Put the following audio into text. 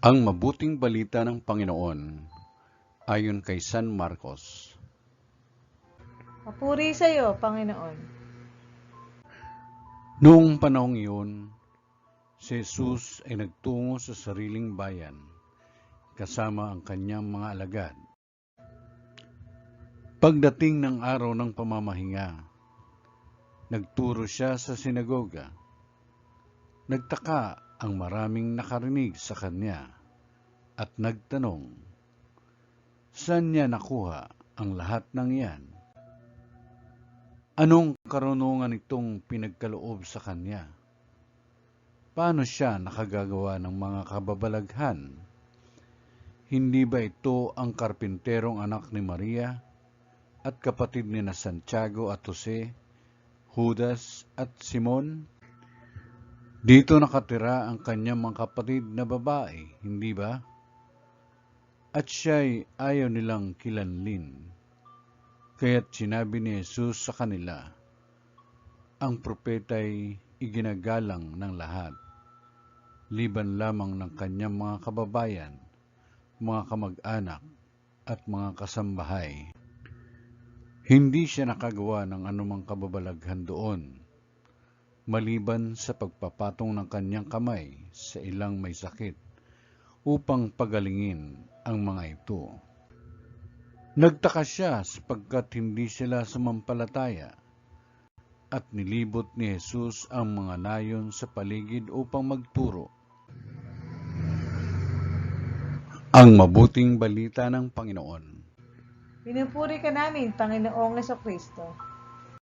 Ang mabuting balita ng Panginoon ayon kay San Marcos. Papuri sa iyo, Panginoon. Noong panahong iyon, si Jesus ay nagtungo sa sariling bayan, kasama ang kanyang mga alagad. Pagdating ng araw ng pamamahinga, nagturo siya sa sinagoga. Nagtaka ang maraming nakarinig sa kanya at nagtanong, saan niya nakuha ang lahat ng iyan? Anong karunungan itong pinagkaloob sa kanya? Paano siya nakagagawa ng mga kababalaghan? Hindi ba ito ang karpinterong anak ni Maria at kapatid ni na Santiago at Jose, Judas at Simon? Dito nakatira ang kanyang mga kapatid na babae, hindi ba? At siya'y ayaw nilang kilanlin. Kaya't sinabi ni Jesus sa kanila, ang propeta'y iginagalang ng lahat, liban lamang ng kanyang mga kababayan, mga kamag-anak at mga kasambahay. Hindi siya nakagawa ng anumang kababalaghan doon, maliban sa pagpapatong ng kanyang kamay sa ilang may sakit upang pagalingin ang mga ito. Nagtaka siya sapagkat hindi sila sumampalataya at nilibot ni Jesus ang mga nayon sa paligid upang magturo. Ang mabuting balita ng Panginoon. Pinupuri ka namin, Panginoong Kristo.